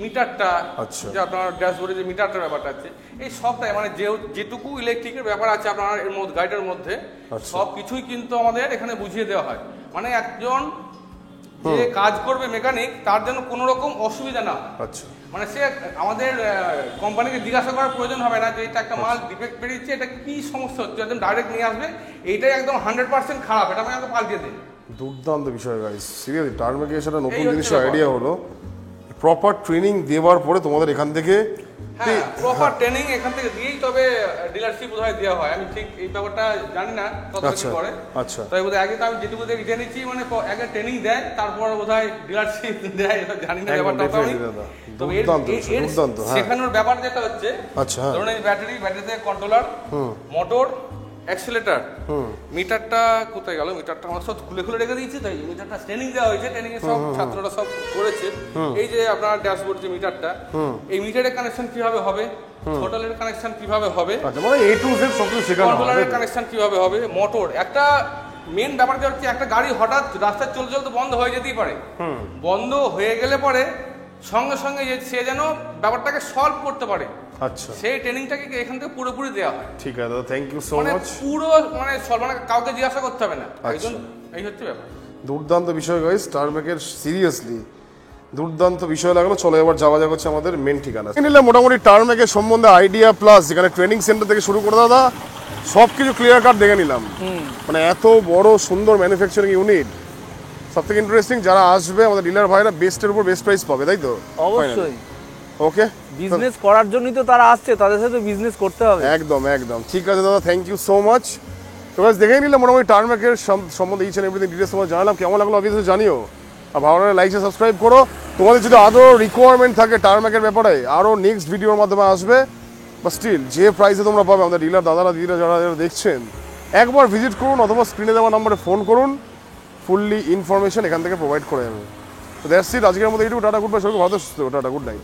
মিটারটা, আচ্ছা, যে আপনার ড্যাশবোর্ডে যে মিটারটার ব্যাপারটা আছে, এই সবটাই মানে যেটুকু ইলেকট্রিকের ব্যাপার আছে আপনার এর মধ্যে গাড়িটার মধ্যে সব কিছুই কিন্তু আমাদের এখানে বুঝিয়ে দেওয়া হয়। মানে একজন যে কাজ করবে মেকানিক, তার জন্য কোনো রকম অসুবিধা না। আচ্ছা, মানে সে আমাদের কোম্পানিকে জিজ্ঞাসা করার প্রয়োজন হবে না যে এটা একটা মাল ডিফেক্ট বেরিয়েছে, এটা কি সমস্যা হচ্ছে, একদম ডাইরেক্ট নিয়ে আসবে, এইটাই একদম 100% খারাপ, এটা আমি একদম পাল্টে দিই। দুর্দান্ত বিষয় গাইস, সিরিয়াসলি টারম্যাকে সেটা নতুন জিনিসের আইডিয়া হলো। প্রপার ট্রেনিং দেওয়ার পরে তোমাদের এখান থেকে, হ্যাঁ, প্রপার ট্রেনিং এখান থেকে দিয়েই তবে ডিলারশিপ বোধহয় দেওয়া হয়। আমি ঠিক এই ব্যাপারটা জানি না কত কিছু করে। আচ্ছা, তাই বোধহয় আগে তো আমি যেটুকু জেনেছি মানে আগে ট্রেনিং দেয়, তারপর বোধহয় ডিলারশিপ দেয়, এটা জানি না ব্যাপারটা। দুর্দান্ত। শেখানোর ব্যাপার যেটা হচ্ছে, আচ্ছা, ধরুন এই ব্যাটারিতে কন্ট্রোলার, মোটর, অ্যাক্সিলারেটর, মিটারটা কোথায় গেল? মিটারটা আমরা সব খুলে রেখে দিয়েছি, তাই মিটারটা ট্রেনিং দেওয়া হয়েছে, ট্রেনিং এ সব ছাত্ররা সব করেছে। এই যে আপনার ড্যাশবোর্ড যে মিটারটা, এই মিটারের কানেকশন কিভাবে হবে, হোটেলের কানেকশন কিভাবে হবে, আচ্ছা, মানে এ টু জেড সব কিছু শেখানো হবে। কন্ট্রোলারের কানেকশন কিভাবে হবে, মোটর, একটা মেন ব্যাপারটা হচ্ছে একটা গাড়ি হঠাৎ রাস্তায় চলতে বন্ধ হয়ে যেতেই পারে, বন্ধ হয়ে গেলে পরে সঙ্গে সঙ্গে সে যেন ব্যাপারটাকে সলভ করতে পারে। আচ্ছা, সেই ট্রেনিংটাকে এখান থেকে পুরোপুরি দেওয়া হয়। ঠিক আছে দাদা, থ্যাংক ইউ সো মানে মাচ। পুরো মানে কাউকে জিজ্ঞাসা করতে হবে না, এই হচ্ছে ব্যাপার। দুর্দান্ত বিষয় গাইস, টারম্যাকের সিরিয়াসলি দুর্দান্ত বিষয় লাগলো। চলো এবার যাওয়া যাক হচ্ছে আমাদের মেন ঠিকানা। নিলে মোটামুটি টারম্যাকের সম্বন্ধে আইডিয়া প্লাস যেখানে ট্রেনিং সেন্টার থেকে শুরু করে দাদা সব কিছু ক্লিয়ার কাট দেখে নিলাম। মানে এত বড় সুন্দর ম্যানুফ্যাকচারিং ইউনিট, সব থেকে ইন্টারেস্টিং যারা আসবে আমাদের ডিলার ভাইরা বেস্টের উপর বেস্ট প্রাইস পাবে, তাই তো? অবশ্যই, ওকে, বিজনেস করার জন্যই তো তারা আসছে, তাদের সাথে বিজনেস করতে হবে। একদম একদম ঠিক আছে দাদা, থ্যাংক ইউ সো মাচ। তো গাইস দেখেই নিলাম মোটামুটি টারম্যাকের সম্বন্ধে ইচ এন্ড এভরিথিং ডিটেলস তোমার জানালাম। কেমন লাগলো অবভিয়াসলি জানিও, আর ভালো লাগলে লাইক সাবস্ক্রাইব করো। তোমাদের যদি আরও রিকোয়ারমেন্ট থাকে টারম্যাকের ব্যাপারে, আরও নেক্সট ভিডিওর মাধ্যমে আসবে। বা স্টিল যে প্রাইসে তোমরা পাবে আমাদের ডিলার দাদারা দিদিরা যারা দেখছেন, একবার ভিজিট করুন অথবা স্ক্রিনে দেওয়া নাম্বারে ফোন করুন, ফুললি ইনফরমেশন এখান থেকে প্রোভাইড করে যাবে। তো দ্যাটস ইট, আজকের মতো এইটুকু। টাটা, গুড বাই, সবাইকে ভালো সুস্থ, টাটা, গুড নাইট।